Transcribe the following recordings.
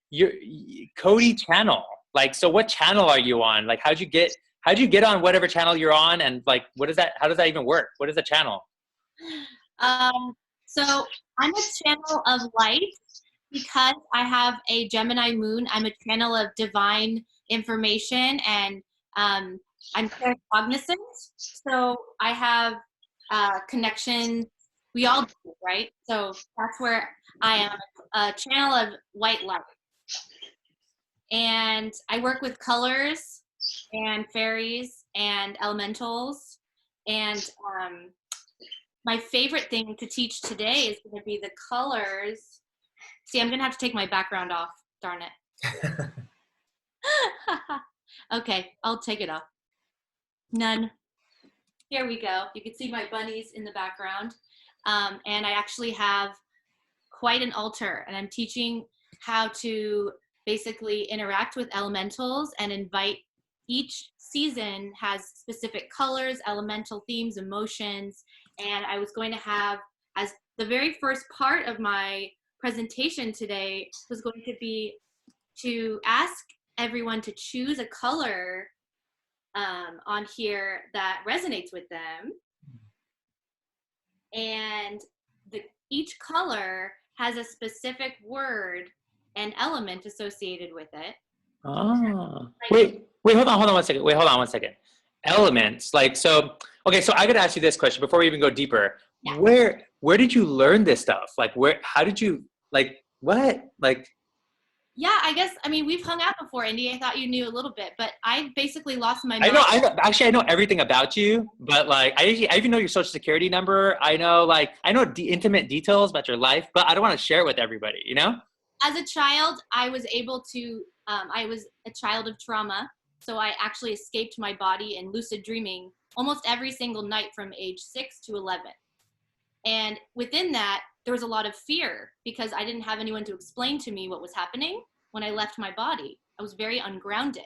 your Cody channel. Like, so what channel are you on? Like, how'd you get on whatever channel you're on? And like, what is that? How does that even work? What is the channel? Um, so I'm a channel of light because I have a Gemini moon. I'm a channel of divine information and um, I'm cognizant. So I have connections. We all do, right? So that's where I am a channel of white light. And I work with colors and fairies and elementals. And my favorite thing to teach today is going to be the colors. See, I'm going to have to take my background off. Darn it. Okay, I'll take it off. None. Here we go. You can see my bunnies in the background. And I actually have quite an altar, and I'm teaching how to basically interact with elementals and invite. Each season has specific colors, elemental themes, emotions, and I was going to have, as the very first part of my presentation today was going to be to ask everyone to choose a color on here that resonates with them. And each color has a specific word and element associated with it. Oh, wait, hold on one second. Wait, hold on one second. Elements, like, so, okay, so I gotta ask you this question before we even go deeper. Yeah. Where did you learn this stuff? Like, how did you, like, what? Like, Yeah, I guess, I mean, we've hung out before, Indy. I thought you knew a little bit, but I basically lost my mind. actually, I know everything about you, but like, I even know your social security number. I know intimate details about your life, but I don't want to share it with everybody, you know? As a child, I was able to, I was a child of trauma. So I actually escaped my body in lucid dreaming almost every single night from age 6 to 11. And within that, there was a lot of fear because I didn't have anyone to explain to me what was happening when I left my body. I was very ungrounded.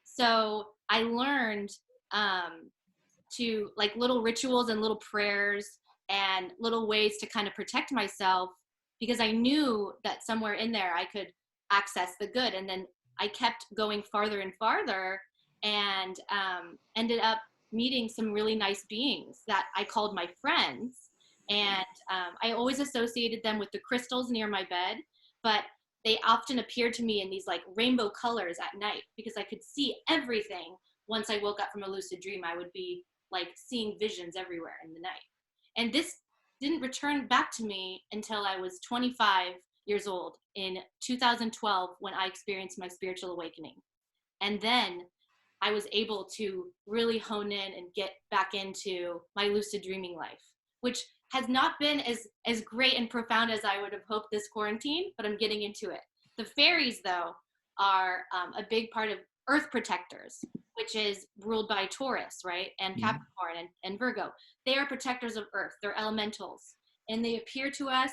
So I learned to like little rituals and little prayers and little ways to kind of protect myself because I knew that somewhere in there I could access the good. And then I kept going farther and farther and ended up meeting some really nice beings that I called my friends. And I always associated them with the crystals near my bed, but they often appeared to me in these like rainbow colors at night because I could see everything. Once I woke up from a lucid dream, I would be like seeing visions everywhere in the night. And this didn't return back to me until I was 25 years old in 2012 when I experienced my spiritual awakening. And then I was able to really hone in and get back into my lucid dreaming life, which has not been as great and profound as I would have hoped this quarantine, but I'm getting into it. The fairies, though, are a big part of Earth protectors, which is ruled by Taurus, right? And Capricorn and Virgo. They are protectors of Earth. They're elementals. And they appear to us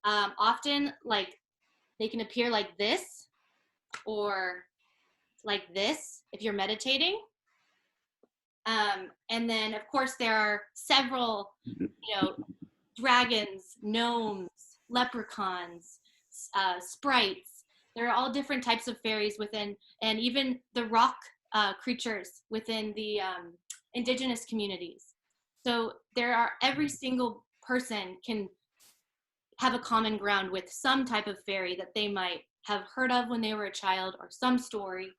often like they can appear like this or like this if you're meditating. And then, of course, there are several, dragons, gnomes, leprechauns, sprites. There are all different types of fairies within, and even the rock creatures within the indigenous communities. So every single person can have a common ground with some type of fairy that they might have heard of when they were a child or some story.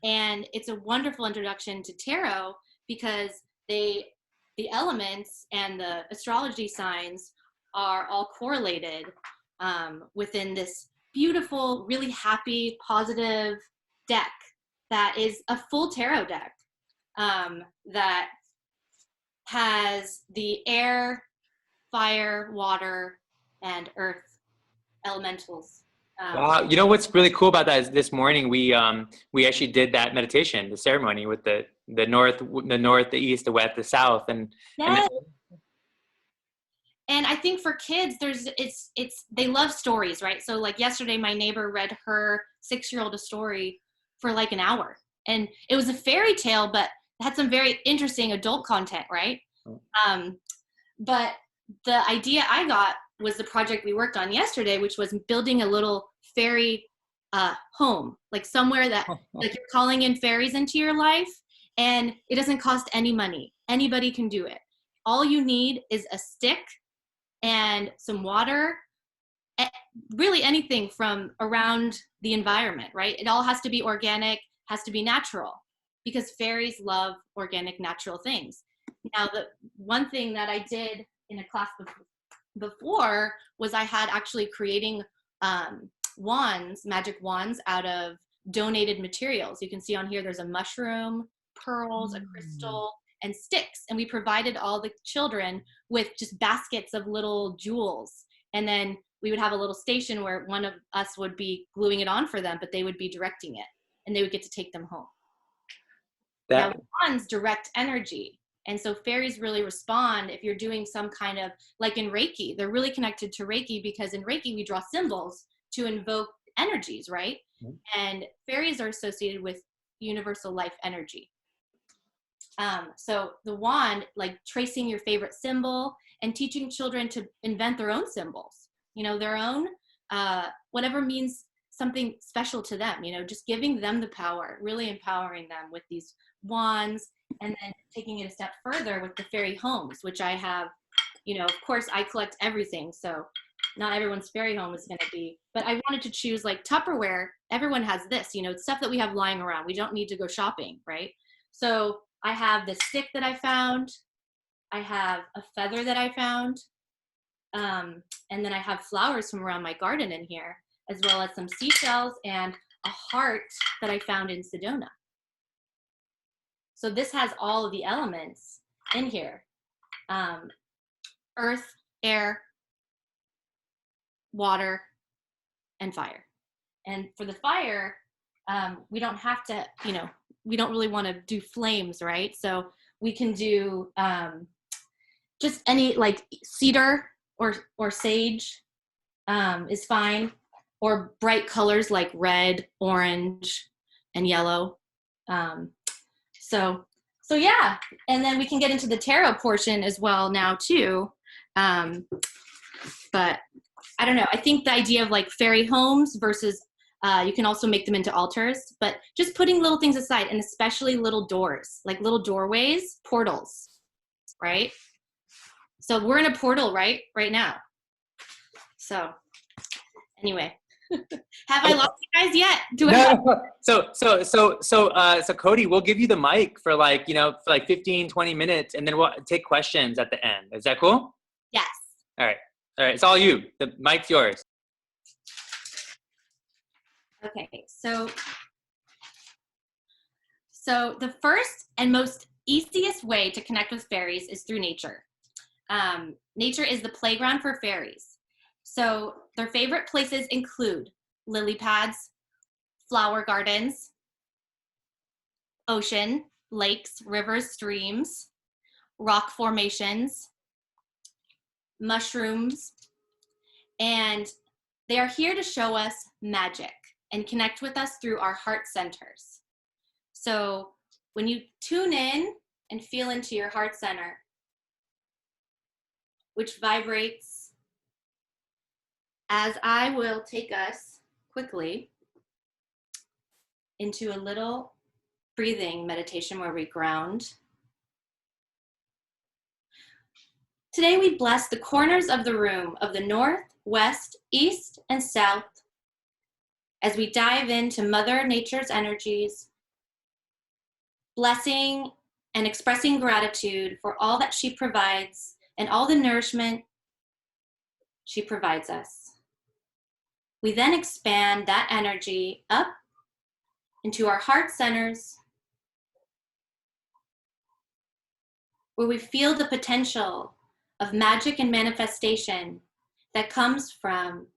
And it's a wonderful introduction to tarot because the elements and the astrology signs are all correlated within this beautiful, really happy, positive deck that is a full tarot deck that has the air, fire, water, and earth elementals. Wow, you know what's really cool about that is this morning we actually did that meditation, the ceremony with the north, the east, the west, the south, and yes. And I think for kids, they love stories, right? So like yesterday, my neighbor read her 6-year-old a story for like an hour, and it was a fairy tale, but had some very interesting adult content, right? But the idea I got was the project we worked on yesterday, which was building a little fairy home, like somewhere that like you're calling in fairies into your life, and it doesn't cost any money. Anybody can do it. All you need is a stick and some water, really anything from around the environment, right? It all has to be organic, has to be natural, because fairies love organic, natural things. Now, the one thing that I did in a class before was I had actually creating wands, magic wands, out of donated materials. You can see on here there's a mushroom, pearls, a crystal, and sticks. And we provided all the children with just baskets of little jewels. And then we would have a little station where one of us would be gluing it on for them, but they would be directing it, and they would get to take them home. Now, wands direct energy. And so fairies really respond if you're doing some kind of, like in Reiki, they're really connected to Reiki, because in Reiki, we draw symbols to invoke energies, right? Mm-hmm. And fairies are associated with universal life energy. So the wand, like tracing your favorite symbol and teaching children to invent their own symbols, you know, their own, whatever means something special to them, you know, just giving them the power, really empowering them with these wands, and then taking it a step further with the fairy homes, which I have, you know, of course I collect everything. So not everyone's fairy home is going to be, but I wanted to choose like Tupperware. Everyone has this, you know, it's stuff that we have lying around. We don't need to go shopping, right? So I have this stick that I found. I have a feather that I found. And then I have flowers from around my garden in here, as well as some seashells and a heart that I found in Sedona. So this has all of the elements in here. Earth, air, water, and fire. And for the fire, we don't have to, you know, we don't really want to do flames, right? So we can do just any, like cedar or sage is fine, or bright colors like red, orange, and yellow. So yeah, and then we can get into the tarot portion as well now too. But I don't know. I think the idea of like fairy homes versus you can also make them into altars, but just putting little things aside, and especially little doors, like little doorways, portals, right? So we're in a portal right now. So anyway, have I lost you guys yet? So Cody, we'll give you the mic for like, you know, for like 15, 20 minutes, and then we'll take questions at the end. Is that cool? Yes. All right. It's all you. The mic's yours. Okay, so the first and most easiest way to connect with fairies is through nature. Nature is the playground for fairies. So their favorite places include lily pads, flower gardens, ocean, lakes, rivers, streams, rock formations, mushrooms, and they are here to show us magic and connect with us through our heart centers. So when you tune in and feel into your heart center, which vibrates, as I will take us quickly into a little breathing meditation where we ground. Today we bless the corners of the room of the north, west, east, and south as we dive into Mother Nature's energies, blessing and expressing gratitude for all that she provides and all the nourishment she provides us. We then expand that energy up into our heart centers, where we feel the potential of magic and manifestation that comes from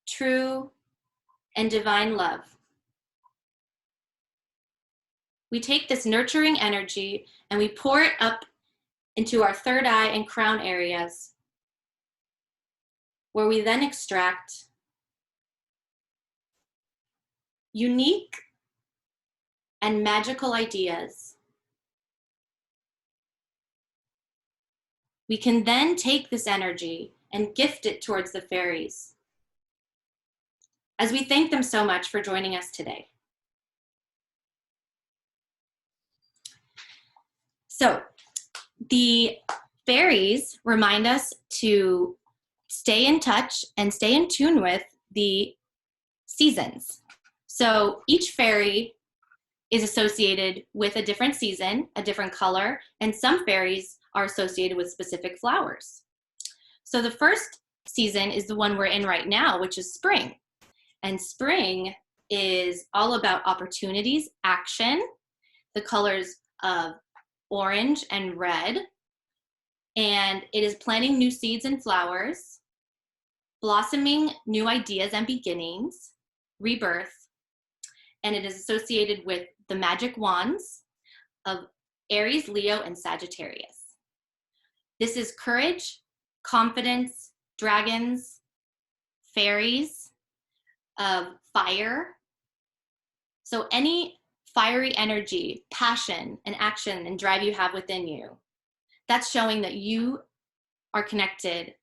true and divine love. We take this nurturing energy and we pour it up into our third eye and crown areas, where we then extract unique and magical ideas, We can then take this energy and gift it towards the fairies as we thank them so much for joining us today. So the fairies remind us to stay in touch and stay in tune with the seasons. So each fairy is associated with a different season, a different color, and some fairies are associated with specific flowers. So the first season is the one we're in right now, which is spring. And spring is all about opportunities, action, the colors of orange and red, and it is planting new seeds and flowers, blossoming new ideas and beginnings, rebirth, and it is associated with the magic wands of Aries, Leo, and Sagittarius. This is courage, confidence, dragons, fairies, of fire. So any fiery energy, passion, and action and drive you have within you, that's showing that you are connected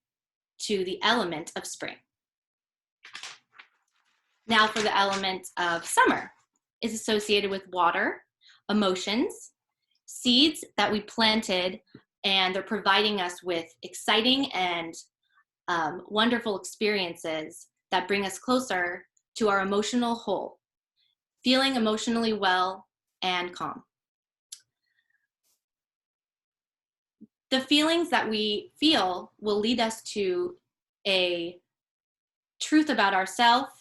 to the element of spring. Now for the element of summer, is associated with water, emotions, seeds that we planted, and they're providing us with exciting and wonderful experiences that bring us closer to our emotional whole, feeling emotionally well and calm. The feelings that we feel will lead us to a truth about ourselves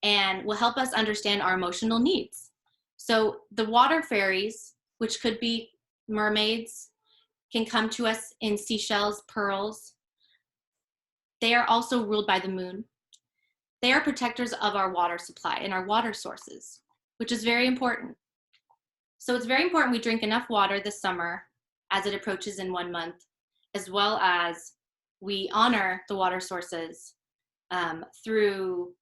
and will help us understand our emotional needs. So the water fairies, which could be mermaids, can come to us in seashells, pearls. They are also ruled by the moon. They are protectors of our water supply and our water sources, which is very important. So it's very important we drink enough water this summer as it approaches in 1 month, as well as we honor the water sources through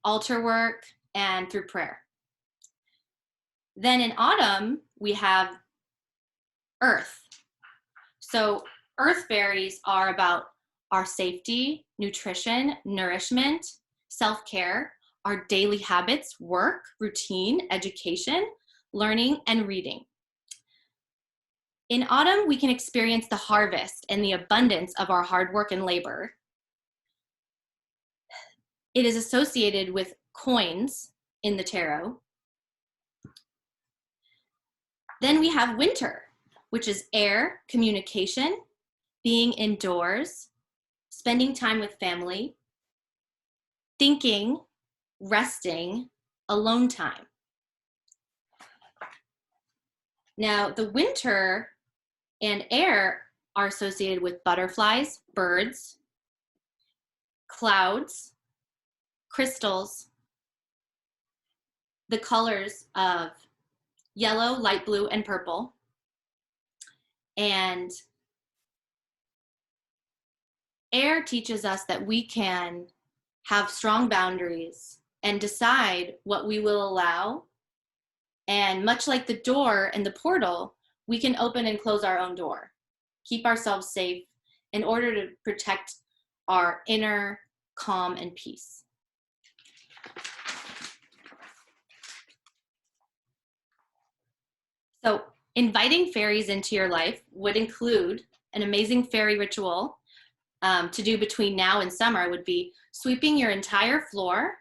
altar work and through prayer. Then in autumn, we have earth. So earth fairies are about our safety, nutrition, nourishment, self-care, our daily habits, work, routine, education, learning, and reading. In autumn, we can experience the harvest and the abundance of our hard work and labor. It is associated with coins in the tarot. Then we have winter, which is air, communication, being indoors, spending time with family, thinking, resting, alone time. Now, the winter and air are associated with butterflies, birds, clouds, crystals, the colors of yellow, light blue, and purple. And air teaches us that we can have strong boundaries and decide what we will allow. And much like the door and the portal, we can open and close our own door, keep ourselves safe in order to protect our inner calm and peace. So inviting fairies into your life would include an amazing fairy ritual to do between now and summer would be sweeping your entire floor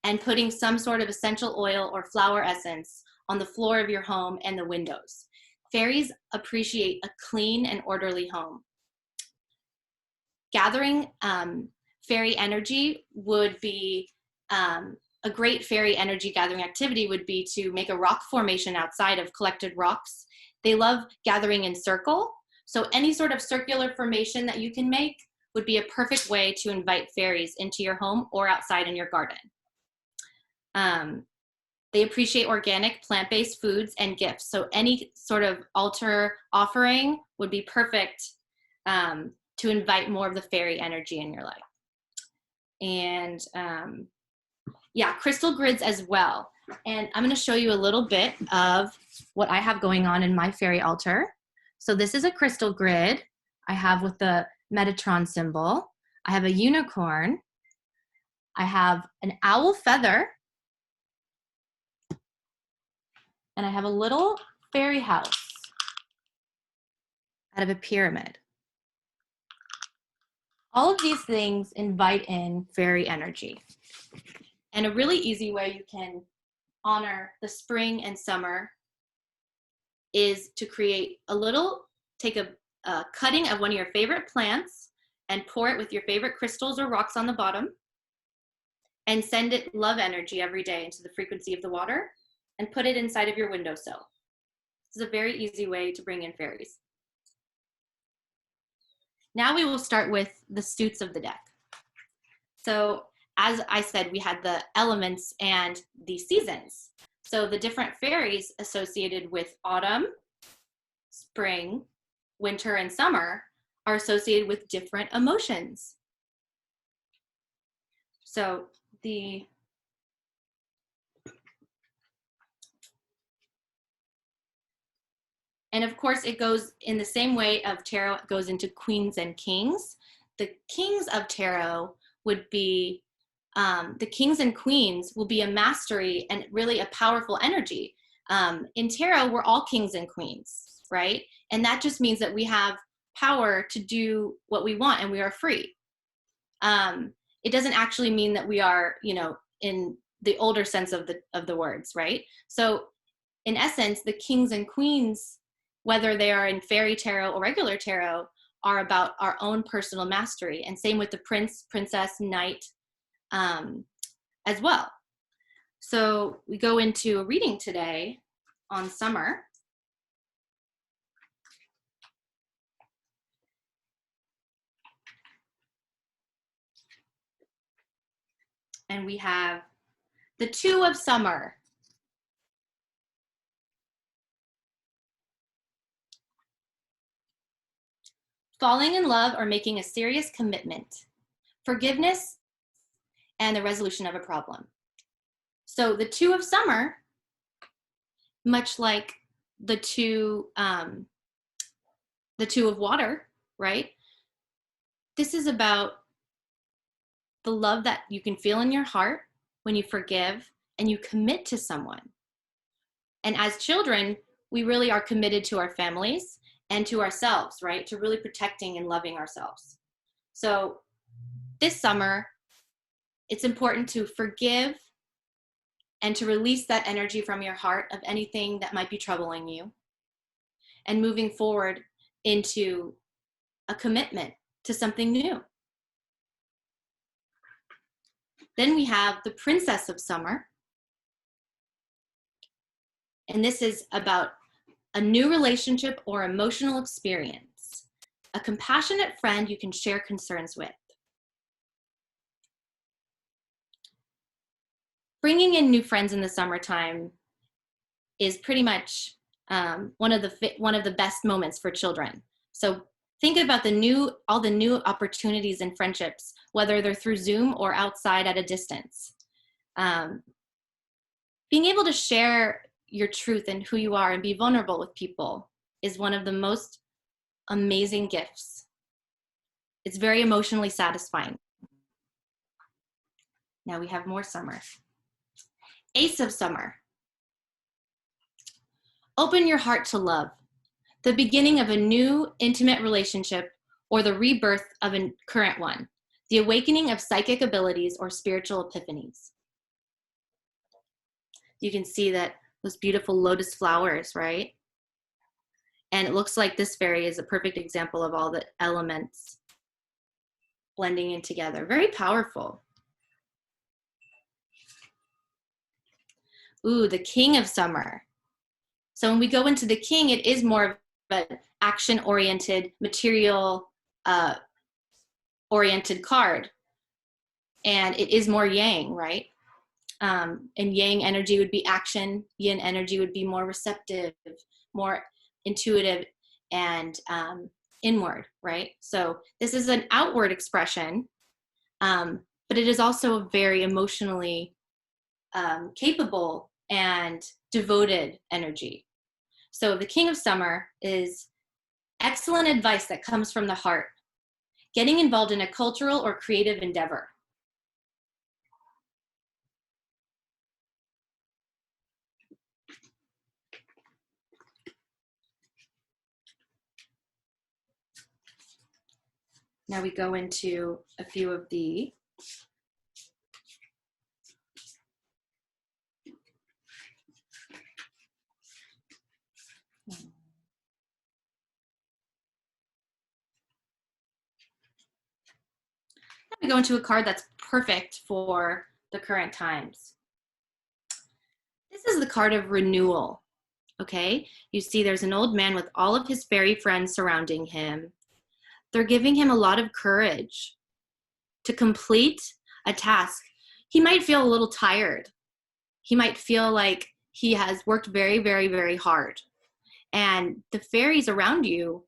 and putting some sort of essential oil or flower essence on the floor of your home and the windows. Fairies appreciate a clean and orderly home. Gathering fairy energy would be a great fairy energy gathering activity would be to make a rock formation outside of collected rocks. They love gathering in circle. So any sort of circular formation that you can make would be a perfect way to invite fairies into your home or outside in your garden. They appreciate organic plant-based foods and gifts. So any sort of altar offering would be perfect to invite more of the fairy energy in your life. And yeah, crystal grids as well. And I'm going to show you a little bit of what I have going on in my fairy altar. So this is a crystal grid I have with the Metatron symbol. I have a unicorn. I have an owl feather. And I have a little fairy house out of a pyramid. All of these things invite in fairy energy. And a really easy way you can honor the spring and summer is to create take a cutting of one of your favorite plants and pour it with your favorite crystals or rocks on the bottom and send it love energy every day into the frequency of the water and put it inside of your windowsill. This is a very easy way to bring in fairies. Now we will start with the suits of the deck. So as I said, we had the elements and the seasons. So the different fairies associated with autumn, spring, winter, and summer are associated with different emotions. So and of course, it goes in the same way of tarot, it goes into queens and kings. The kings of tarot would be, the kings and queens will be a mastery and really a powerful energy. In tarot, we're all kings and queens, right? And that just means that we have power to do what we want and we are free. It doesn't actually mean that we are, in the older sense of the words, right? So in essence, the kings and queens, whether they are in fairy tarot or regular tarot, are about our own personal mastery. And same with the prince, princess, knight as well. So we go into a reading today on summer. And we have the Two of Summer. Falling in love or making a serious commitment. Forgiveness and the resolution of a problem. So the Two of Summer, much like the two of water, right? This is about the love that you can feel in your heart when you forgive and you commit to someone. And as children, we really are committed to our families and to ourselves, right? To really protecting and loving ourselves. So this summer, it's important to forgive and to release that energy from your heart of anything that might be troubling you and moving forward into a commitment to something new. Then we have the Princess of Summer. And this is about a new relationship or emotional experience, a compassionate friend you can share concerns with. Bringing in new friends in the summertime is pretty much one of the best moments for children. So think about all the new opportunities and friendships, whether they're through Zoom or outside at a distance. Being able to share your truth and who you are and be vulnerable with people is one of the most amazing gifts. It's very emotionally satisfying. Now we have more summer. Ace of Summer. Open your heart to love, the beginning of a new intimate relationship or the rebirth of a current one, the awakening of psychic abilities or spiritual epiphanies. You can see that those beautiful lotus flowers, right? And it looks like this fairy is a perfect example of all the elements blending in together. Very powerful. Ooh, the King of Summer. So when we go into the King, it is more of an action-oriented, material-oriented card. And it is more yang, right? And yang energy would be action. Yin energy would be more receptive, more intuitive, and inward, right? So this is an outward expression, but it is also a very emotionally capable and devoted energy. So the King of Summer is Excellent advice that comes from the heart. Getting involved in a cultural or creative endeavor. Now we go into a few of the we go into a card that's perfect for the current times. This is the card of renewal. Okay, you see there's an old man with all of his fairy friends surrounding him. They're giving him a lot of courage to complete a task. He might feel a little tired. He might feel like he has worked very, very, very hard. And the fairies around you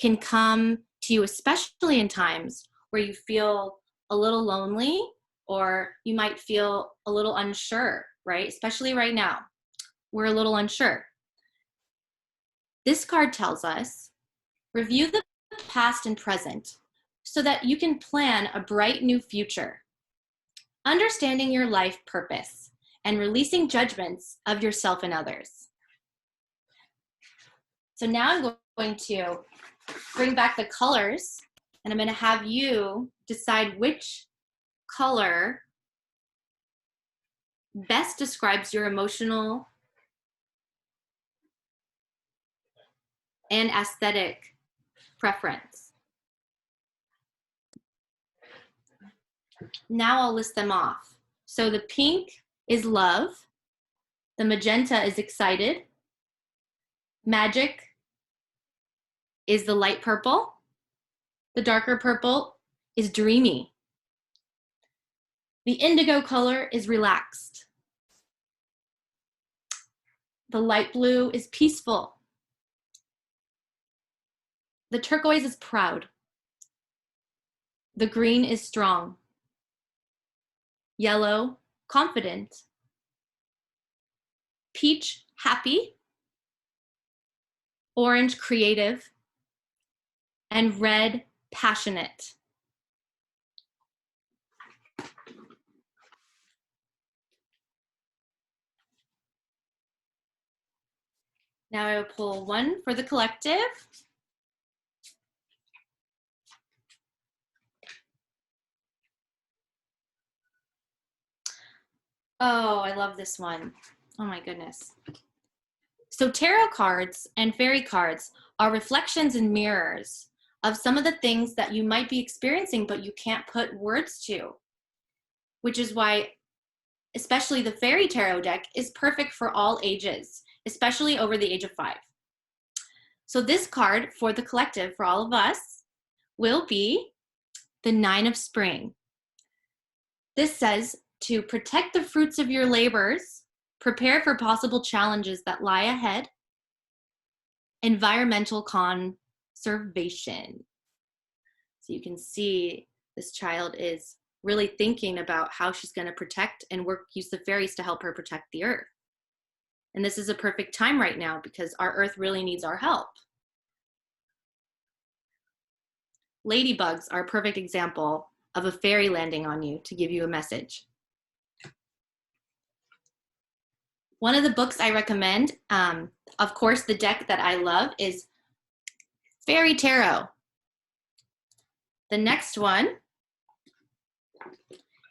can come to you, especially in times where you feel a little lonely or you might feel a little unsure, right? Especially right now, we're a little unsure. This card tells us, review the past and present so that you can plan a bright new future. Understanding your life purpose and releasing judgments of yourself and others. So now I'm going to bring back the colors and I'm going to have you decide which color best describes your emotional and aesthetic preference. Now I'll list them off. So the pink is love, the magenta is excited, magic is the light purple, the darker purple is dreamy, the indigo color is relaxed, the light blue is peaceful, the turquoise is proud, the green is strong, yellow, confident, peach, happy, orange, creative, and red, passionate. Now I will pull one for the collective. Oh, I love this one. Oh my goodness. So tarot cards and fairy cards are reflections and mirrors of some of the things that you might be experiencing, but you can't put words to, which is why especially the fairy tarot deck is perfect for all ages, especially over the age of 5. So this card for the collective, for all of us, will be the 9 of Spring. This says to protect the fruits of your labors, prepare for possible challenges that lie ahead, environmental conservation. So you can see this child is really thinking about how she's going to protect and use the fairies to help her protect the earth. And this is a perfect time right now because our earth really needs our help. Ladybugs are a perfect example of a fairy landing on you to give you a message. One of the books I recommend, of course, the deck that I love is Fairy Tarot. The next one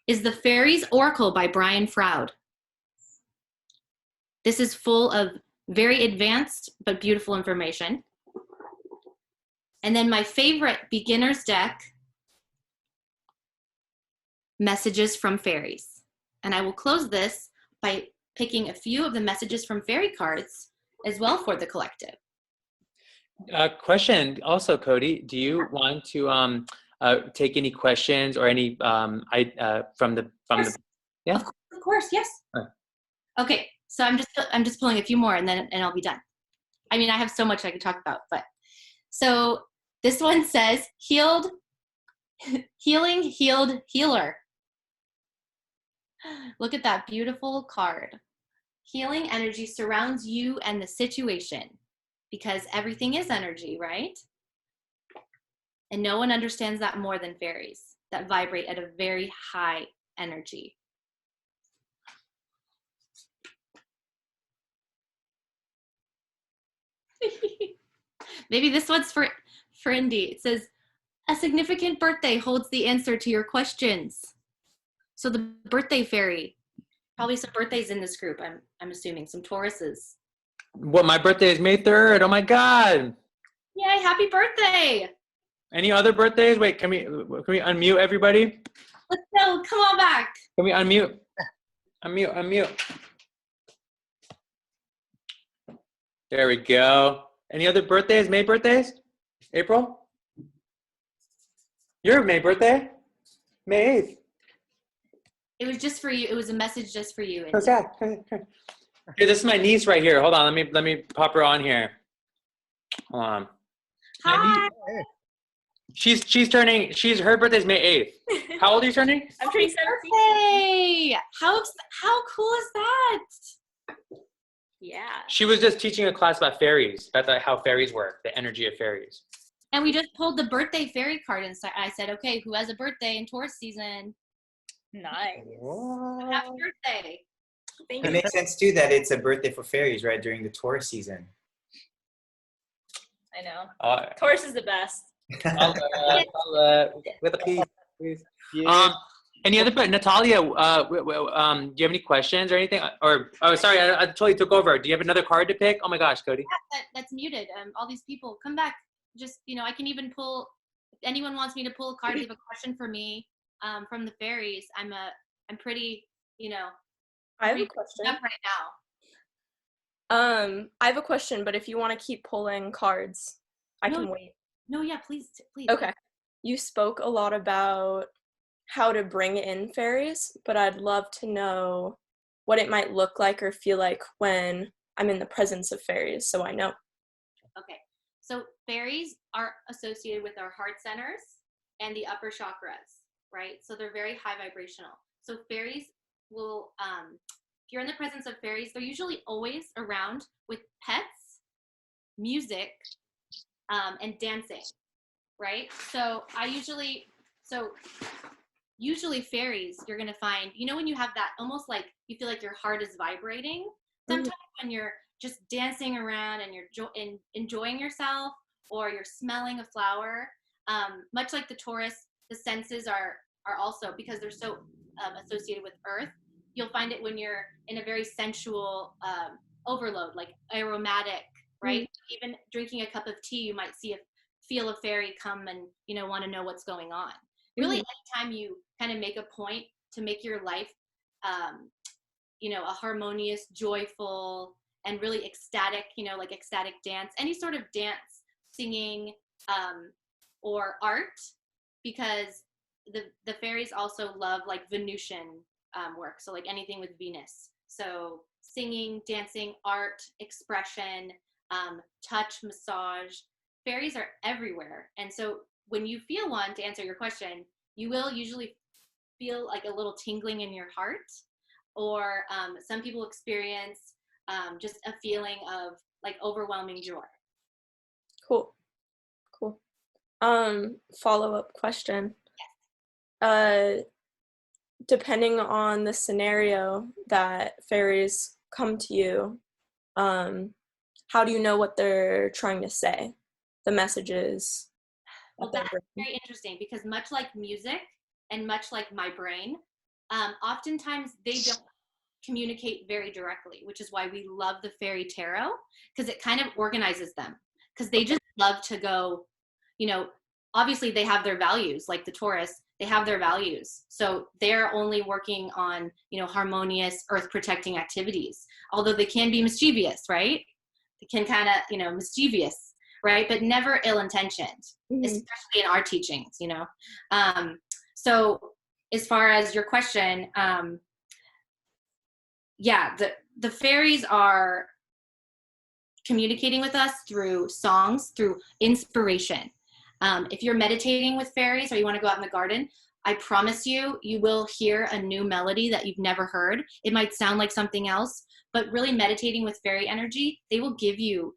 is The Fairies Oracle by Brian Froud. This is full of very advanced but beautiful information. And then my favorite beginner's deck, Messages from Fairies. And I will close this by picking a few of the messages from fairy cards as well for the collective. Question also, Cody, do you want to take any questions or any from the yeah? Of course, yes. Okay, so I'm just pulling a few more and I'll be done. I mean, I have so much I could talk about, but so this one says healed, healing, healed, healer. Look at that beautiful card. Healing energy surrounds you and the situation because everything is energy, right? And no one understands that more than fairies that vibrate at a very high energy. Maybe this one's for Indy. It says, a significant birthday holds the answer to your questions. So the birthday fairy, probably some birthdays in this group, I'm assuming, some Tauruses. What, my birthday is May 3rd. Oh my God. Yay, happy birthday. Any other birthdays? Wait, can we unmute everybody? Let's go, come on back. Can we unmute? Unmute. There we go. Any other birthdays? May birthdays? April? Your May birthday? May 8th. It was just for you. It was a message just for you. What's that? Here, this is my niece right here. Hold on, let me pop her on here. Hold on. Hi. Her birthday's May 8th. How old are you turning? I'm turning 17. Hey, how cool is that? Yeah. She was just teaching a class about fairies, about how fairies work, the energy of fairies. And we just pulled the birthday fairy card and I said, okay, who has a birthday in Taurus season? Nice. Happy birthday. Thank It you. makes sense too that it's a birthday for fairies, right, during the Taurus season. I know. Taurus is the best. With a piece, please. Any other, but Natalia, do you have any questions or anything? Or, oh, sorry, I totally took over. Do you have another card to pick? Oh my gosh, Cody. Yeah, that's muted. All these people, come back. Just, I can even pull, if anyone wants me to pull a card, leave a question for me from the fairies. I'm pretty, I have a question. up right now. I have a question, but if you want to keep pulling cards, I can wait. No, yeah, please. Okay. You spoke a lot about how to bring in fairies, but I'd love to know what it might look like or feel like when I'm in the presence of fairies, so I know. Okay. So fairies are associated with our heart centers and the upper chakras, right? So they're very high vibrational. So fairies will, if you're in the presence of fairies, they're usually always around with pets, music, and dancing, right? So usually fairies, you're going to find, when you have that almost like you feel like your heart is vibrating, sometimes when you're just dancing around and you're enjoying yourself, or you're smelling a flower, much like the Taurus, the senses are also, because they're so associated with earth, you'll find it when you're in a very sensual overload, like aromatic, right? Even drinking a cup of tea, you might feel a fairy come and want to know what's going on. Really, anytime you kind of make a point to make your life a harmonious, joyful, and really ecstatic, like ecstatic dance, any sort of dance, singing, or art, because the fairies also love like Venusian work, so like anything with Venus. So singing, dancing, art, expression, touch, massage. Fairies are everywhere. And so when you feel one, to answer your question, you will usually feel like a little tingling in your heart, or some people experience just a feeling of like overwhelming joy. Cool. Follow-up question. Yes. Depending on the scenario that fairies come to you, how do you know what they're trying to say? The messages. Well, that's very interesting, because much like music and much like my brain, oftentimes they don't communicate very directly, which is why we love the fairy tarot, because it kind of organizes them, because they just love to go, obviously they have their values, like the Taurus, they have their values. So they're only working on, harmonious earth protecting activities, although they can be mischievous, right? They can kind of, mischievous, right? But never ill-intentioned, especially in our teachings, So as far as your question, the fairies are communicating with us through songs, through inspiration. If you're meditating with fairies, or you want to go out in the garden, I promise you will hear a new melody that you've never heard. It might sound like something else, but really meditating with fairy energy, they will give you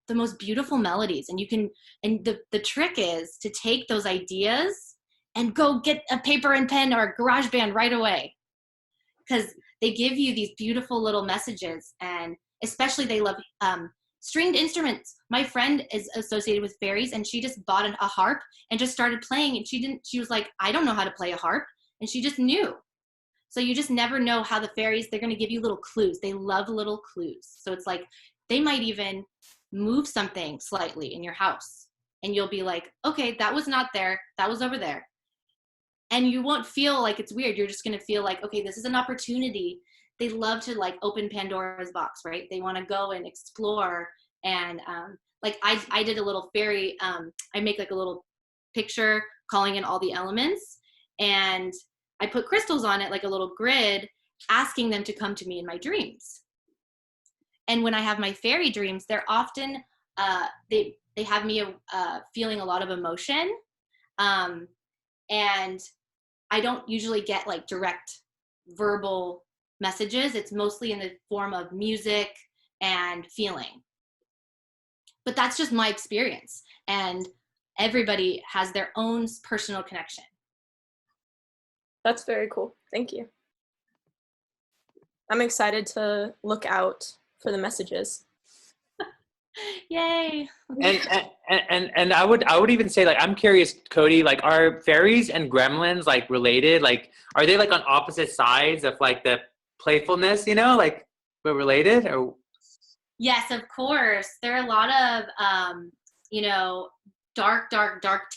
the most beautiful melodies. And the trick is to take those ideas and go get a paper and pen or a GarageBand right away, because they give you these beautiful little messages. And especially they love stringed instruments. My friend is associated with fairies, and she just bought a harp and just started playing, and she was like, I don't know how to play a harp, and she just knew. So you just never know how the fairies, they're going to give you little clues. They love little clues. So it's like they might even move something slightly in your house, and you'll be like, okay, that was not there, that was over there. And you won't feel like it's weird. You're just going to feel like, okay, this is an opportunity. They love to like open Pandora's box, right? They want to go and explore. And like I did a little fairy, I make like a little picture calling in all the elements, and I put crystals on it, like a little grid, asking them to come to me in my dreams. And when I have my fairy dreams, they're often, they have me feeling a lot of emotion. And I don't usually get like direct verbal messages. It's mostly in the form of music and feeling. But that's just my experience. And everybody has their own personal connection. That's very cool. Thank you. I'm excited to look out for the messages. Yay. And I would even say, like, I'm curious, Cody, like, are fairies and gremlins like related? Like, are they like on opposite sides of like the playfulness, you know, like, but related? Or Yes, of course. There are a lot of you know, dark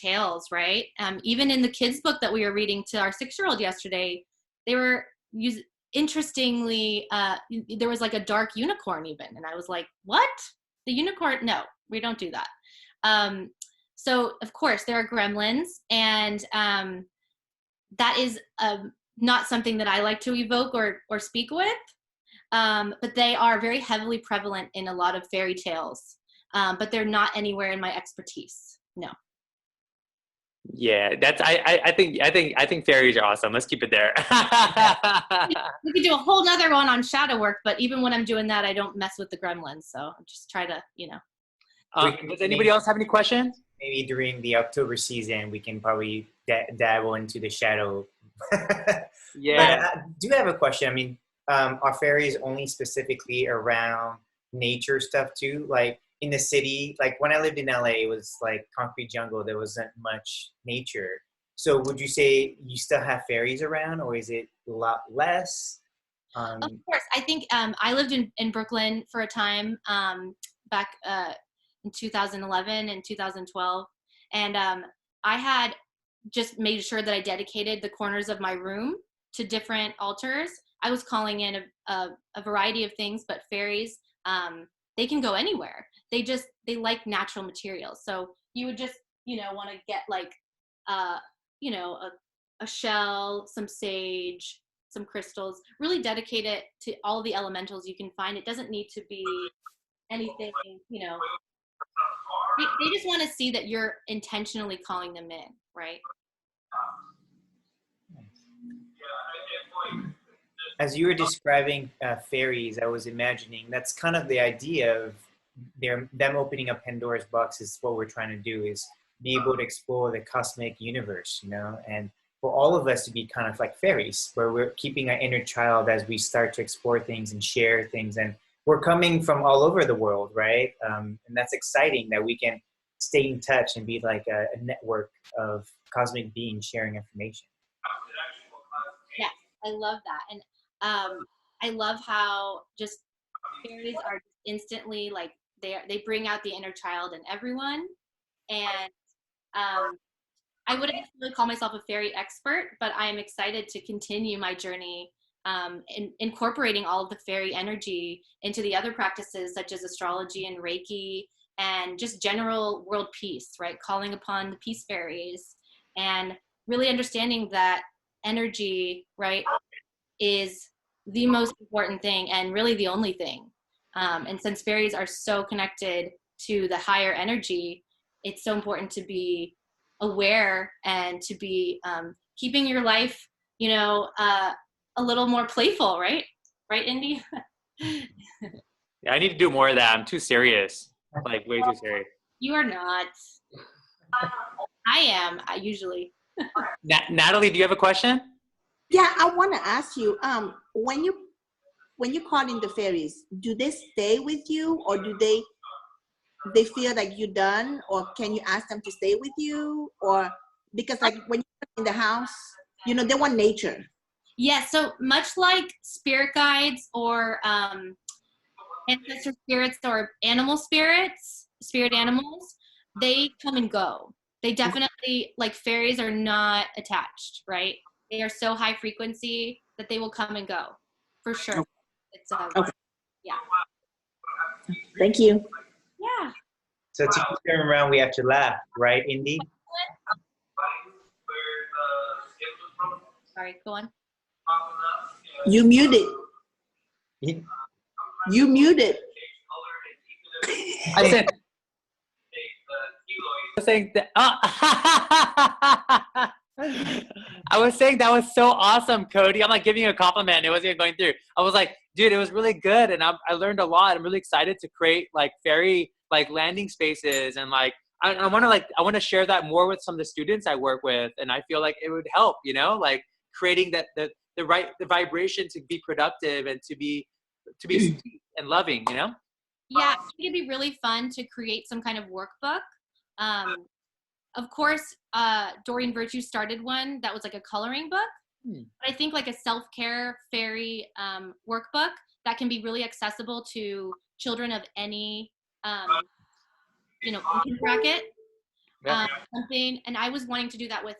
tales, right? Even in the kids book that we were reading to our 6-year-old yesterday, they were interestingly, there was like a dark unicorn even, and I was like, what? The unicorn? No, we don't do that. So of course there are gremlins, and that is not something that I like to evoke or speak with, but they are very heavily prevalent in a lot of fairy tales, but they're not anywhere in my expertise. No. yeah, that's I think fairies are awesome. Let's keep it there. We could do a whole nother one on shadow work, but even when I'm doing that, I don't mess with the gremlins. So I just try to, you know. Does anybody else have any questions? Maybe during the October season, we can probably dabble into the shadow. Yeah. But I do have a question. I mean, are fairies only specifically around nature stuff too? Like in the city, like when I lived in LA, it was like concrete jungle. There wasn't much nature. So would you say you still have fairies around, or is it a lot less? Of course. I think I lived in Brooklyn for a time back in 2011 and 2012. And I had just made sure that I dedicated the corners of my room to different altars. I was calling in a variety of things, but fairies, they can go anywhere. They like natural materials. So you would just, you know, want to get like, you know, a shell, some sage, some crystals, really dedicate it to all the elementals you can find. It doesn't need to be anything, you know, they just want to see that you're intentionally calling them in, right? As you were describing fairies, I was imagining that's kind of the idea of them opening up Pandora's box is what we're trying to do, is be able to explore the cosmic universe, you know, and for all of us to be kind of like fairies, where we're keeping our inner child as we start to explore things and share things. And we're coming from all over the world, right? And that's exciting that we can stay in touch and be like a network of cosmic beings sharing information. Yeah, I love that. And I love how just fairies are instantly like they bring out the inner child in everyone. And I wouldn't really call myself a fairy expert, but I am excited to continue my journey in incorporating all of the fairy energy into the other practices such as astrology and Reiki and just general world peace, right? Calling upon the peace fairies and really understanding that energy, right, is the most important thing and really the only thing. And since fairies are so connected to the higher energy, it's so important to be aware and to be keeping your life, you know, a little more playful, right? Right, Indy? Yeah, I need to do more of that. I'm too serious. like way too scary. You are not. I am usually. Natalie, do you have a question? Yeah, I want to ask you, when you call in the fairies, do they stay with you, or do they feel like you're done, or can you ask them to stay with you, or because like when you're in the house, they want nature. Yeah, so much like spirit guides or ancestor spirits or animal spirits, spirit animals, they come and go. They definitely, like fairies are not attached, right? They are so high frequency that they will come and go, for sure. It's Okay. yeah. Thank you. Yeah. So to keep them around, we have to laugh, right, Indy? Sorry, go on. You muted. You muted. I said. I was saying that. I was saying that was so awesome, Cody. I'm like giving you a compliment. It wasn't even going through. I was like, dude, it was really good, and I learned a lot. I'm really excited to create like fairy like landing spaces, and like I want to share that more with some of the students I work with, and I feel like it would help, like creating that the vibration to be productive and to be sweet and loving, Yeah, I think it'd be really fun to create some kind of workbook. Of course, Doreen Virtue started one that was like a coloring book. But I think like a self-care fairy workbook that can be really accessible to children of any, income bracket. Something, and I was wanting to do that with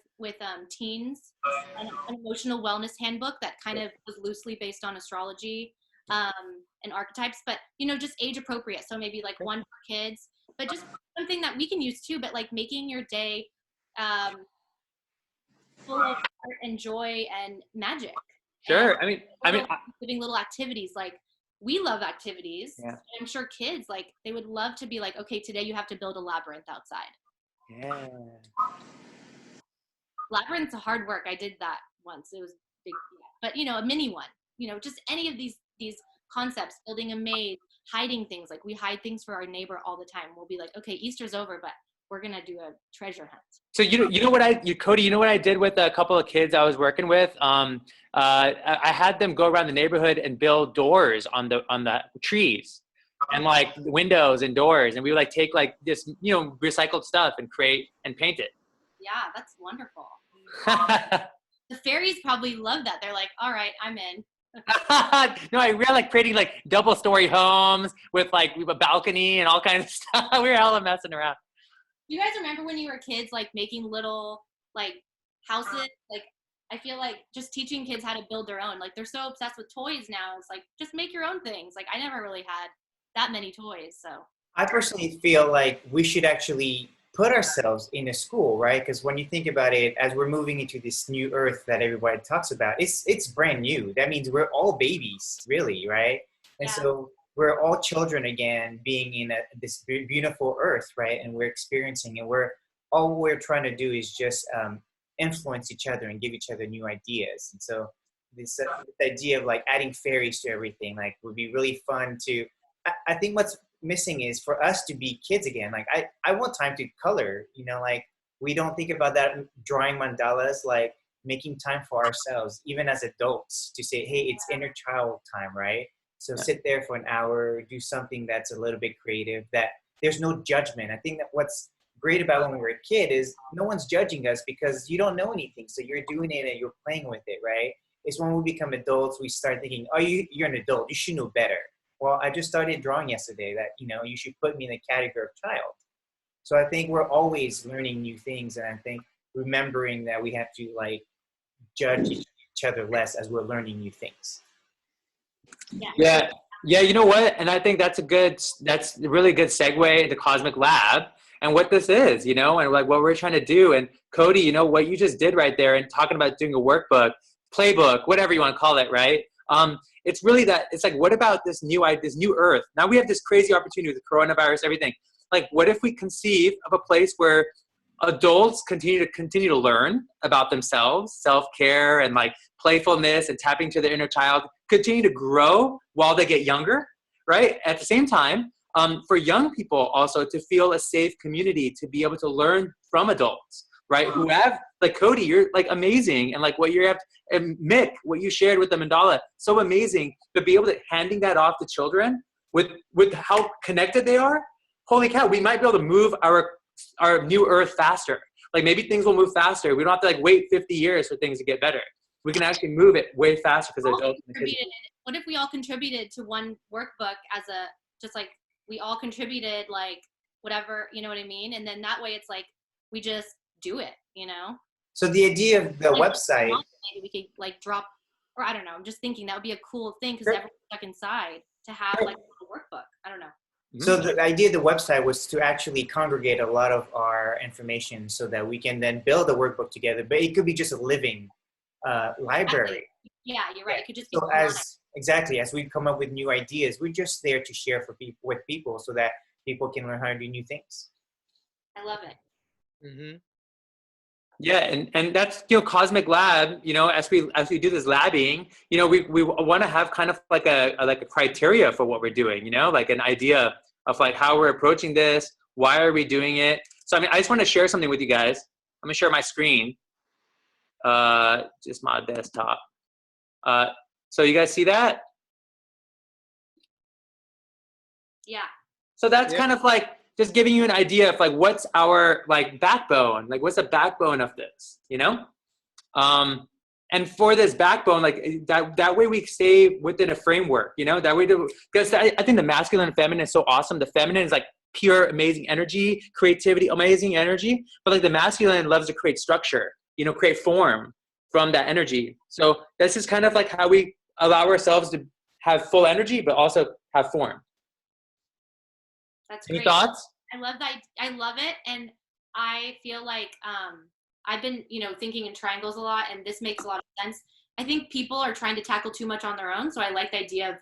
teens, an emotional wellness handbook that kind of was loosely based on astrology and archetypes, but just age appropriate. So maybe like one for kids, but just something that we can use too. But like making your day full of art and joy and magic. Sure. And I mean, giving little activities. Like we love activities. Yeah. I'm sure kids like they would love to be like, okay, today you have to build a labyrinth outside. Yeah. Labyrinth's a hard work. I did that once. It was big, but a mini one. Just any of these concepts, building a maze, hiding things. Like we hide things for our neighbor all the time. We'll be like, okay, Easter's over, but we're gonna do a treasure hunt. So you know what Cody, you know what I did with a couple of kids I was working with? I had them go around the neighborhood and build doors on the trees, and like windows and doors, and we would like take like this recycled stuff and create and paint it. Yeah, that's wonderful. The fairies probably love that. They're like, all right, I'm in. No, I really like creating like double-story homes with like a balcony and all kinds of stuff. We were hella messing around. Do you guys remember when you were kids, like making little like houses? Like I feel like just teaching kids how to build their own. Like they're so obsessed with toys now. It's like just make your own things. Like I never really had that many toys. So I personally feel like we should actually put ourselves in a school, right? Because when you think about it, as we're moving into this new earth that everybody talks about, it's brand new. That means we're all babies, really, right? And so we're all children again, being in this beautiful earth, right? And we're experiencing, and all we're trying to do is just influence each other and give each other new ideas. And so this idea of like adding fairies to everything, like would be really fun to. I think what's missing is for us to be kids again. Like I want time to color, like we don't think about that drawing mandalas, like making time for ourselves, even as adults, to say, hey, it's inner child time, right? So sit there for an hour, do something that's a little bit creative, that there's no judgment. I think that what's great about when we were a kid is no one's judging us because you don't know anything. So you're doing it and you're playing with it, right? It's when we become adults, we start thinking, oh, you're an adult, you should know better. Well, I just started drawing yesterday that, you should put me in the category of child. So I think we're always learning new things. And I think remembering that we have to like judge each other less as we're learning new things. Yeah. You know what? And I think that's a really good segue into Cosmic Lab and what this is, and like what we're trying to do. And Cody, what you just did right there and talking about doing a workbook, playbook, whatever you want to call it, right? It's really that it's like, what about this new earth? Now we have this crazy opportunity with the coronavirus, everything. Like, what if we conceive of a place where adults continue to learn about themselves, self-care and like playfulness and tapping to their inner child, continue to grow while they get younger, right? At the same time, for young people also to feel a safe community, to be able to learn from adults, right? Who have, like Cody, you're like amazing. And like what you have, and Mick, what you shared with the mandala, so amazing. But be able to handing that off to children with how connected they are, holy cow, we might be able to move our new earth faster. Like maybe things will move faster. We don't have to like wait 50 years for things to get better. We can actually move it way faster because adults. What if we all contributed to one workbook as a, just like we all contributed like whatever, you know what I mean? And then that way it's like, we just do it, you know? So the idea of the like, website. Maybe we could like drop, or I don't know, I'm just thinking that would be a cool thing because everyone's stuck inside to have like a little workbook. I don't know. So the idea of the website was to actually congregate a lot of our information so that we can then build a workbook together. But it could be just a living library. Exactly. Yeah, you're right. It could just be so as we come up with new ideas, we're just there to share with people so that people can learn how to do new things. I love it. Mm-hmm. Yeah, and that's, you know, Cosmic Lab, you know, as we do this labbing, you know, we want to have kind of like a criteria for what we're doing, you know, like an idea of like how we're approaching this, why are we doing it. So I mean, I just want to share something with you guys. I'm gonna share my screen, just my desktop. So you guys see that? Yeah. So that's kind of like just giving you an idea of like what's our like backbone, like what's the backbone of this, you know? And for this backbone, like that way we stay within a framework, you know, that way because I think the masculine and feminine is so awesome. The feminine is like pure, amazing energy, creativity, amazing energy. But like the masculine loves to create structure, you know, create form from that energy. So this is kind of like how we allow ourselves to have full energy, but also have form. That's Any great. thoughts? I love that. I love it. And I feel like I've been, you know, thinking in triangles a lot, and this makes a lot of sense. I think people are trying to tackle too much on their own. So I like the idea of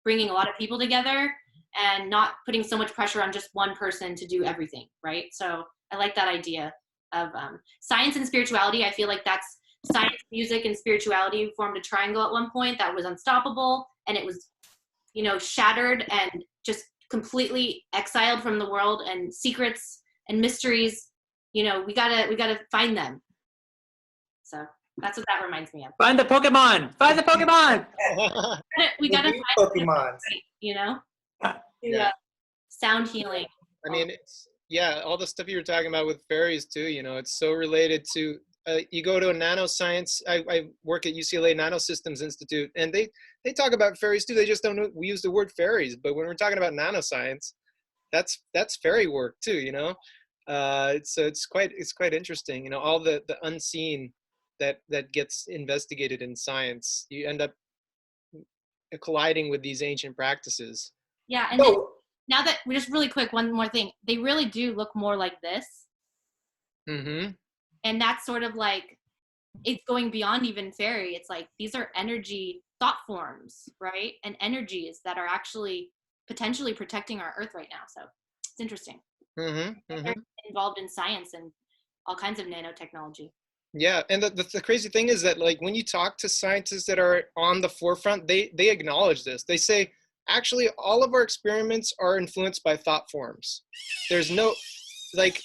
bringing a lot of people together and not putting so much pressure on just one person to do everything, right? So I like that idea of science and spirituality. I feel like that's science, music, and spirituality formed a triangle at one point that was unstoppable, and it was, you know, shattered and just completely exiled from the world, and secrets and mysteries, you know, we gotta find them. So that's what that reminds me of. Find the Pokemon. Find the Pokemon. we gotta find Pokemon. them, you know. Yeah. Sound healing. I mean, it's all the stuff you were talking about with fairies too. You know, it's so related to. You go to a nanoscience. I work at UCLA Nanosystems Institute, and they talk about fairies too. They just don't know. We use the word fairies, but when we're talking about nanoscience, that's fairy work too. You know, so it's quite interesting. You know, all the unseen that gets investigated in science. You end up colliding with these ancient practices. Yeah, and then, now that we're just really quick, one more thing. They really do look more like this. Mm-hmm. And that's sort of like, it's going beyond even fairy. It's like, these are energy thought forms, right? And energies that are actually potentially protecting our earth right now. So it's interesting. Mm-hmm. Mm-hmm. They're involved in science and all kinds of nanotechnology. Yeah, and the crazy thing is that like when you talk to scientists that are on the forefront, they acknowledge this. They say, actually, all of our experiments are influenced by thought forms. There's no, like,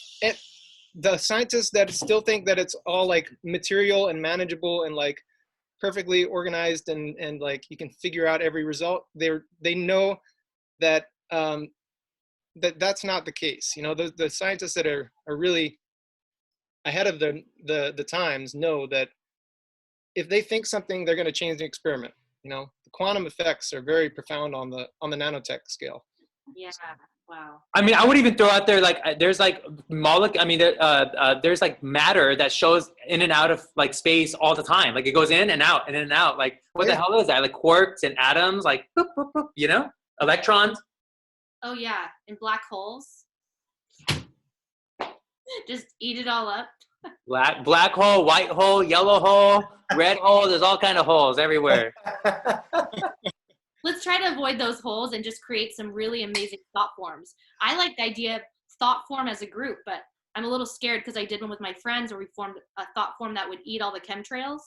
the scientists that still think that it's all like material and manageable and like perfectly organized and like you can figure out every result, they know that that's not the case. You know, the scientists that are really ahead of the times know that if they think something, they're going to change the experiment. You know, the quantum effects are very profound on the nanotech scale. Yeah. Wow. I mean, I would even throw out there like there's like there's like matter that shows in and out of like space all the time. Like it goes in and out and in and out. Like what the hell is that? Like quarks and atoms, like boop, boop, boop, you know, electrons. Oh yeah, and black holes. Just eat it all up. Black hole, white hole, yellow hole, red hole. There's all kind of holes everywhere. Let's try to avoid those holes and just create some really amazing thought forms. I like the idea of thought form as a group, but I'm a little scared because I did one with my friends where we formed a thought form that would eat all the chemtrails.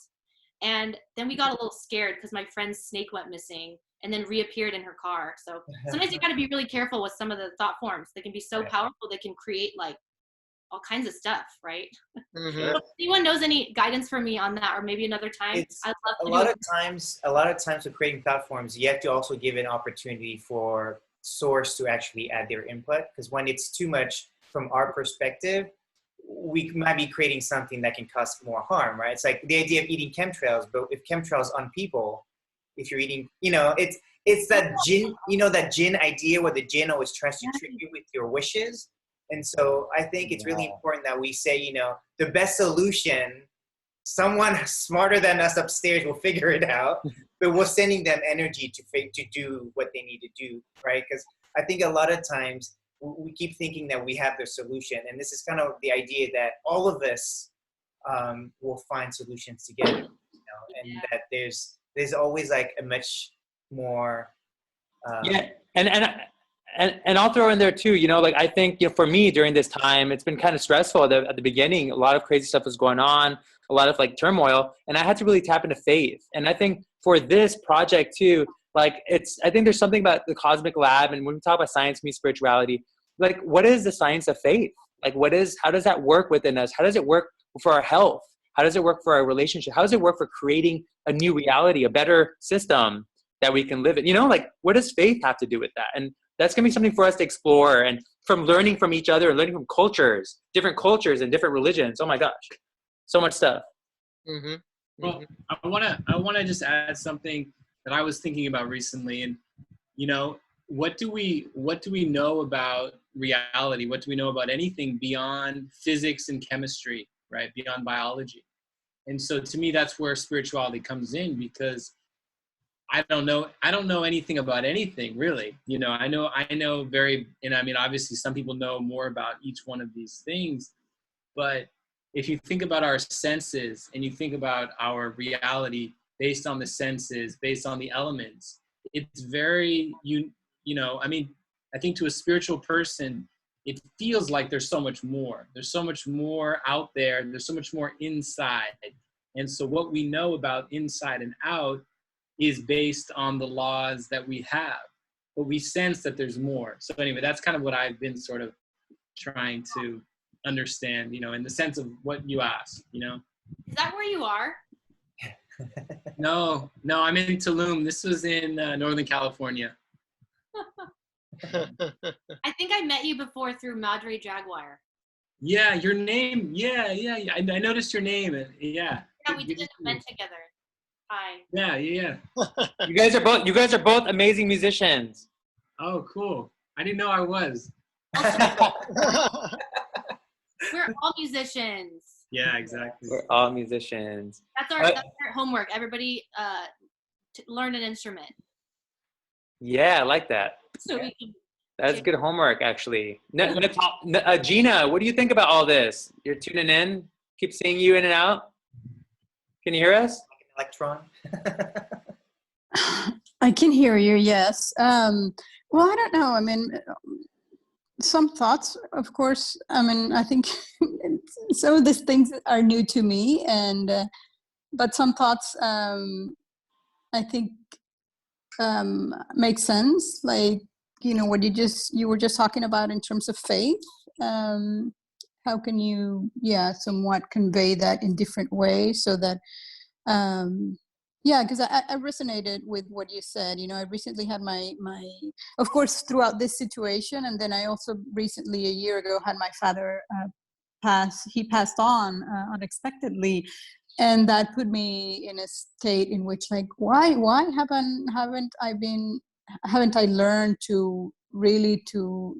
And then we got a little scared because my friend's snake went missing and then reappeared in her car. So sometimes you got to be really careful with some of the thought forms. They can be so powerful, they can create like all kinds of stuff, right? Mm-hmm. If anyone knows any guidance for me on that, or maybe another time, I'd love to. A lot of times with creating platforms, you have to also give an opportunity for source to actually add their input, because when it's too much from our perspective, we might be creating something that can cause more harm, right? It's like the idea of eating chemtrails, but if chemtrails on people, if you're eating, it's that jinn, that jinn idea where the jinn always tries to trick you with your wishes. And so I think it's really important that we say, the best solution, someone smarter than us upstairs will figure it out, but we're sending them energy to do what they need to do, right? Because I think a lot of times we keep thinking that we have the solution. And this is kind of the idea that all of us will find solutions together, and that there's always like a much more and I'll throw in there too, like I think, for me during this time, it's been kind of stressful at the beginning. A lot of crazy stuff was going on, a lot of like turmoil, and I had to really tap into faith. And I think for this project too, like I think there's something about the cosmic lab. And when we talk about science meets spirituality, like what is the science of faith? Like how does that work within us? How does it work for our health? How does it work for our relationship? How does it work for creating a new reality, a better system that we can live in? Like what does faith have to do with that? And that's going to be something for us to explore, and from learning from each other and learning from different cultures and different religions. Oh my gosh, so much stuff. Mm-hmm. Well, I want to just add something that I was thinking about recently. And, what do we know about reality? What do we know about anything beyond physics and chemistry, right? Beyond biology. And so to me, that's where spirituality comes in, because I don't know anything about anything really. I know obviously some people know more about each one of these things, but if you think about our senses and you think about our reality based on the senses, based on the elements, it's very, I think to a spiritual person, it feels like there's so much more. There's so much more out there. There's so much more inside. And so what we know about inside and out is based on the laws that we have, but we sense that there's more. So anyway, that's kind of what I've been sort of trying to understand, in the sense of what you asked, Is that where you are? No, I'm in Tulum. This was in Northern California. I think I met you before through Madre Jaguar. Yeah, your name. Yeah. I noticed your name. Yeah. Yeah, we did an event together. Hi. Yeah. You guys are both amazing musicians. Oh, cool. I didn't know I was. We're all musicians. Yeah, exactly. We're all musicians. That's our homework. Everybody learn an instrument. Yeah, I like that. So we can. That's good homework, actually. Gina, what do you think about all this? You're tuning in? Keep seeing you in and out? Can you hear us? Electron. I can hear you, yes. Well, I don't know. I mean, some thoughts, of course. I mean, I think some of these things are new to me, but some thoughts I think make sense. Like, what you were just talking about in terms of faith. How can you, somewhat convey that in different ways so that because I resonated with what you said. I recently had my of course throughout this situation, and then I also recently, a year ago, had my father he passed on unexpectedly, and that put me in a state in which, like, why haven't I learned to really to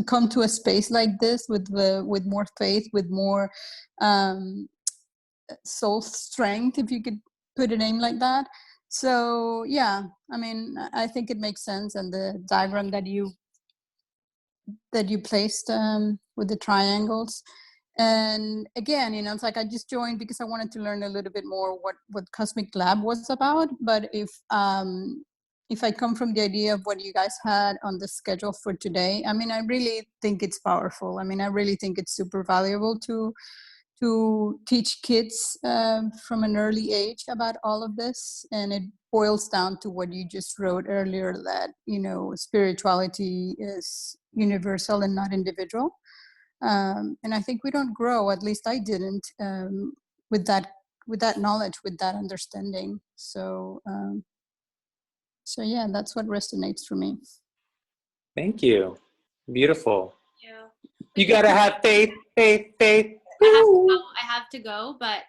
come to a space like this with more faith, with more soul strength, if you could put a name like that. So I mean, I think it makes sense, and the diagram that you placed with the triangles. And again, it's like I just joined because I wanted to learn a little bit more what Cosmic Lab was about. But if I come from the idea of what you guys had on the schedule for today, I mean, I really think it's powerful. I mean, I really think it's super valuable to to teach kids from an early age about all of this. And it boils down to what you just wrote earlier, that, you know, spirituality is universal and not individual. And I think we don't grow, at least I didn't, with that knowledge, with that understanding. So yeah, that's what resonates for me. Thank you. Beautiful. Yeah. You gotta have faith, faith, faith. I have to go, but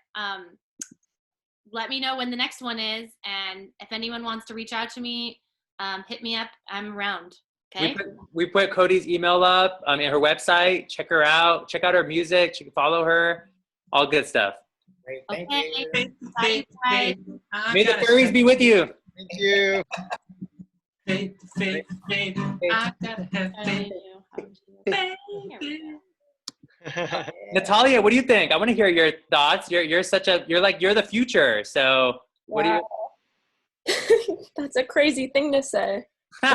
let me know when the next one is, and if anyone wants to reach out to me, hit me up. I'm around. Okay. We put Cody's email up, and her website. Check her out. Check out her music. Follow her. All good stuff. Great, thank Okay. you. Bye, guys. May the fairies be with you. Thank you. Faith, faith, faith. I gotta have faith. Natalia, what do you think? I want to hear your thoughts. You're the future. So what do you? That's a crazy thing to say. Put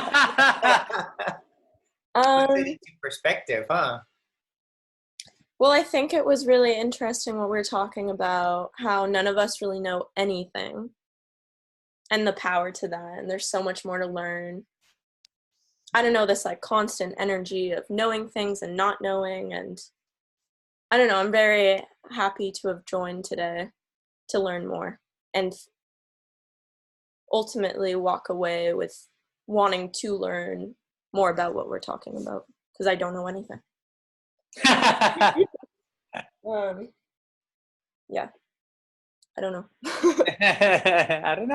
it into perspective, huh? Well, I think it was really interesting what we were talking about, how none of us really know anything, and the power to that, and there's so much more to learn. I don't know, this like constant energy of knowing things and not knowing, and I don't know, I'm very happy to have joined today to learn more and ultimately walk away with wanting to learn more about what we're talking about, because I don't know anything. Yeah, I don't know. I don't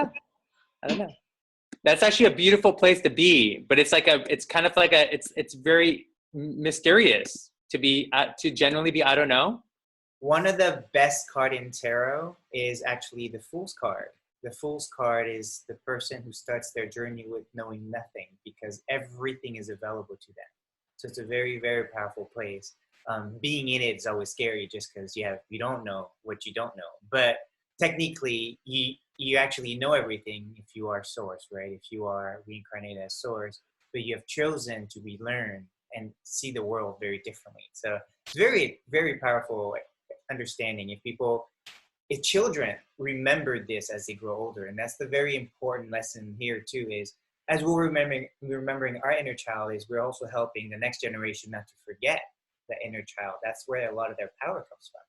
know. That's actually a beautiful place to be, but it's very mysterious to genuinely be, I don't know. One of the best card in tarot is actually the Fool's card. The Fool's card is the person who starts their journey with knowing nothing, because everything is available to them. So it's a very, very powerful place. Being in it is always scary, just because you don't know what you don't know. But technically, you actually know everything if you are Source, right? If you are reincarnated as Source, but you have chosen to relearn and see the world very differently. So it's very, very powerful understanding. If children remember this as they grow older, and that's the very important lesson here too, is as we're remembering our inner child, is we're also helping the next generation not to forget the inner child. That's where a lot of their power comes from.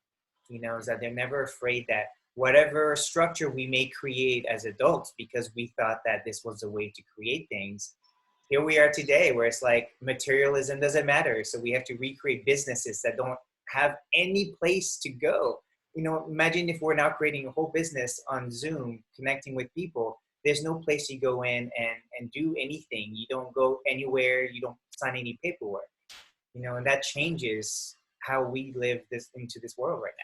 You know, is that they're never afraid that whatever structure we may create as adults, because we thought that this was the way to create things, here we are today where it's like materialism doesn't matter. So we have to recreate businesses that don't have any place to go. You know, imagine if we're now creating a whole business on Zoom, connecting with people. There's no place you go in and do anything. You don't go anywhere. You don't sign any paperwork. You know, and that changes how we live into this world right now.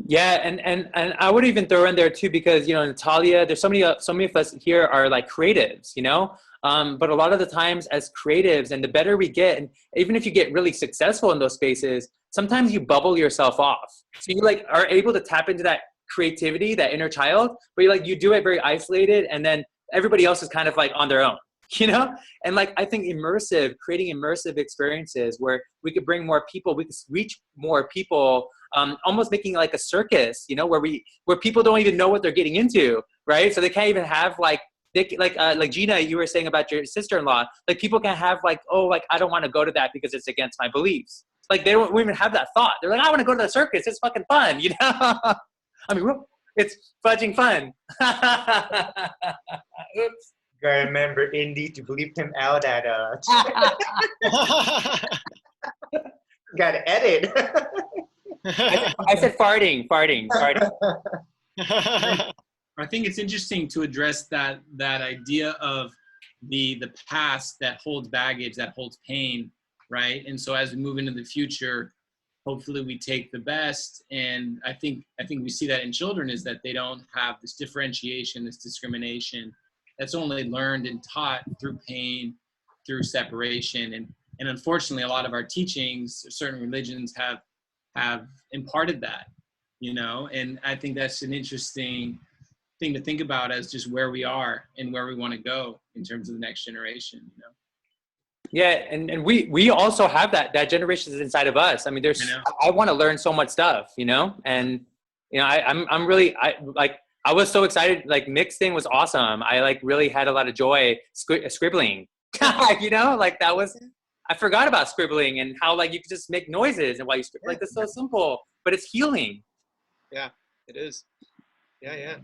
Yeah, and I would even throw in there too, because, you know, Natalia, there's so many of us here are like creatives, you know, but a lot of the times as creatives, and the better we get, and even if you get really successful in those spaces, sometimes you bubble yourself off. So you like are able to tap into that creativity, that inner child, but you do it very isolated, and then everybody else is kind of like on their own, you know? And like, I think creating immersive experiences where we could bring more people, we could reach more people, almost making like a circus, you know, where people don't even know what they're getting into, right? So they can't even have like Gina, you were saying about your sister-in-law, like people can have like, oh, like, I don't want to go to that because it's against my beliefs. Like they don't even have that thought. They're like, I want to go to the circus. It's fucking fun, you know? I mean, it's fudging fun. Oops. Gotta remember, Indy, to bleep him out at gotta edit. I said farting. I think it's interesting to address that idea of the past that holds baggage, that holds pain, right? And so as we move into the future, hopefully we take the best. And I think we see that in children, is that they don't have this differentiation, this discrimination that's only learned and taught through pain, through separation. And unfortunately, a lot of our teachings, certain religions have imparted that, you know, and I think that's an interesting thing to think about as just where we are and where we want to go in terms of the next generation, you know. Yeah, and we also have that generation is inside of us. I mean, I know. I want to learn so much stuff, you know, and you know, I'm really I was so excited. Like Nick's thing was awesome. I like really had a lot of joy scribbling. You know, like that was I forgot about scribbling and how like you could just make noises and while you scribble. Like it's so simple, but it's healing. Yeah, it is. Yeah, yeah.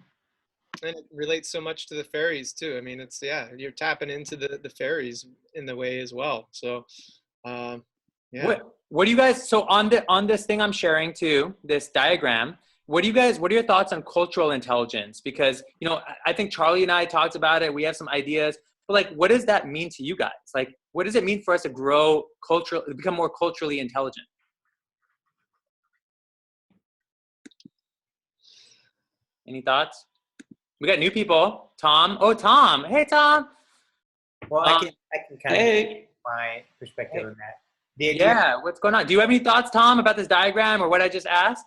And it relates so much to the fairies too. I mean, it's, yeah, you're tapping into the fairies in the way as well. So, yeah. What do you guys, so on this thing I'm sharing too, this diagram, what are your thoughts on cultural intelligence? Because, you know, I think Charlie and I talked about it. We have some ideas, but like, what does that mean to you guys? Like, what does it mean for us to grow become more culturally intelligent? Any thoughts? We got new people. Tom. Oh, Tom. Hey, Tom. Well, I can kind of Hey. give my perspective on that. Yeah, what's going on? Do you have any thoughts, Tom, about this diagram or what I just asked?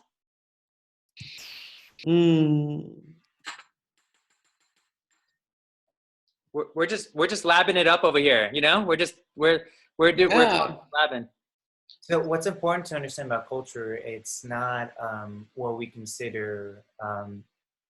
We're just labbing it up over here, you know? We're labbing. So what's important to understand about culture, it's not what we consider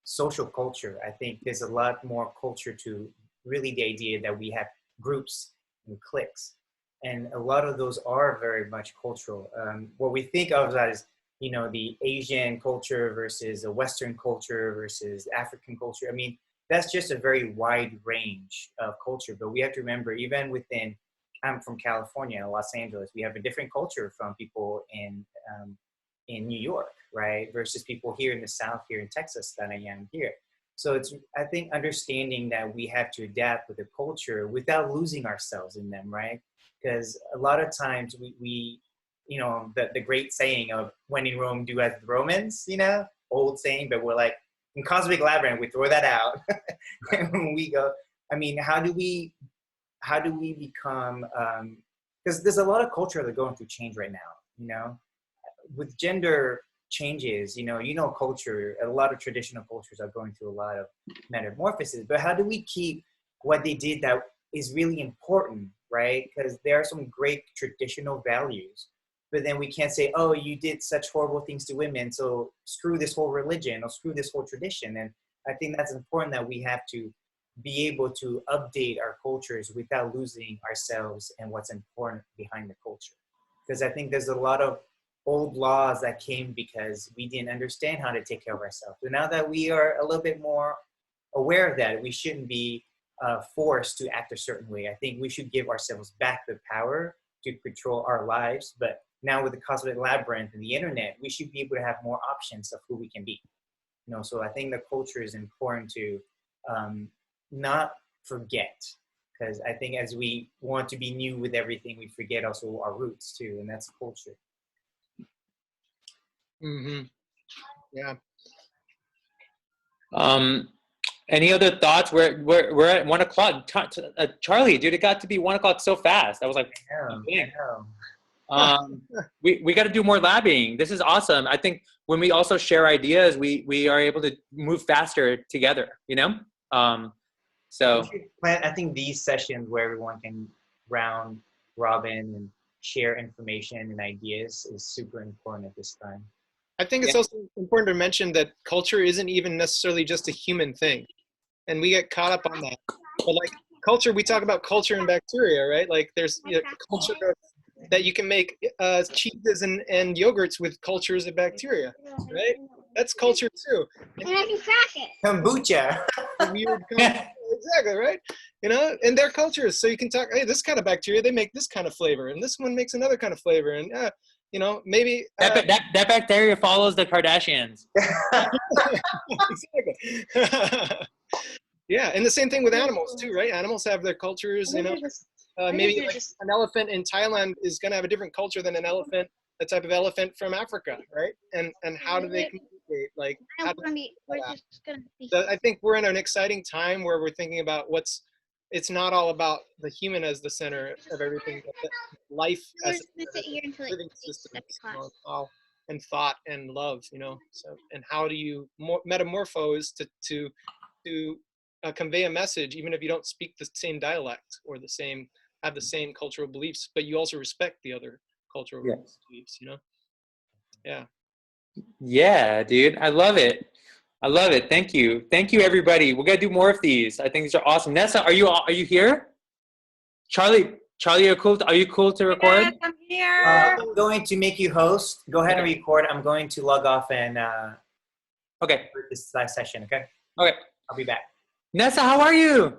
social culture. I think there's a lot more culture to really the idea that we have groups and cliques. And a lot of those are very much cultural. What we think of as, you know, the Asian culture versus the Western culture versus African culture. I mean, that's just a very wide range of culture. But we have to remember, even within, I'm from California, Los Angeles, we have a different culture from people in New York, right? Versus people here in the South, here in Texas that I am here. So it's, I think, understanding that we have to adapt with the culture without losing ourselves in them, right? Because a lot of times we you know, the great saying of when in Rome, do as the Romans, you know, old saying, but we're like, in Cosmic Labyrinth, we throw that out. When we go, I mean, how do we become, because there's a lot of culture that's going through change right now, you know, with gender changes, you know, culture, a lot of traditional cultures are going through a lot of metamorphosis, but how do we keep what they did that is really important, right? Because there are some great traditional values, but then we can't say, oh, you did such horrible things to women, so screw this whole religion or screw this whole tradition. And I think that's important, that we have to be able to update our cultures without losing ourselves and what's important behind the culture. Because I think there's a lot of old laws that came because we didn't understand how to take care of ourselves. So now that we are a little bit more aware of that, we shouldn't be forced to act a certain way. I think we should give ourselves back the power to control our lives. But now with the Cosmic Labyrinth and the internet, we should be able to have more options of who we can be. You know, so I think the culture is important to not forget, because I think as we want to be new with everything, we forget also our roots too, and that's culture. Mm-hmm. Yeah. Any other thoughts? We're at 1 o'clock. Charlie, dude, it got to be 1 o'clock so fast. I was like, I know. we got to do more labbing. This is awesome. I think when we also share ideas, we are able to move faster together, you know? So I think these sessions where everyone can round robin and share information and ideas is super important at this time. I think it's also important to mention that culture isn't even necessarily just a human thing. And we get caught up on that. But like culture, we talk about culture and bacteria, right? Like there's, you know, culture that you can make cheeses and yogurts with cultures of bacteria, right? That's culture too. And I can crack it. Kombucha. Weird exactly, right? You know, and their cultures. So you can talk, hey, this kind of bacteria, they make this kind of flavor, and this one makes another kind of flavor. And you know, maybe that bacteria follows the Kardashians. Exactly. Yeah, and the same thing with animals too, right? Animals have their cultures, you know. Maybe like an elephant in Thailand is going to have a different culture than a type of elephant from Africa, right? And how do they communicate? Like, how do so I think we're in an exciting time where we're thinking about it's not all about the human as the center of everything, but life as a living system, you know, and thought and love, you know. So, and how do you metamorphose to convey a message, even if you don't speak the same dialect or the same have the same cultural beliefs, but you also respect the other cultural Yes. beliefs, you know? Yeah. Yeah, dude. I love it. I love it. Thank you. Thank you, everybody. We're gonna do more of these. I think these are awesome. Nessa, are you here? Charlie, are you cool to record? Yes, I'm here. I'm going to make you host. Go ahead and record. I'm going to log off and Okay. this last session, okay? Okay. I'll be back. Nessa, how are you?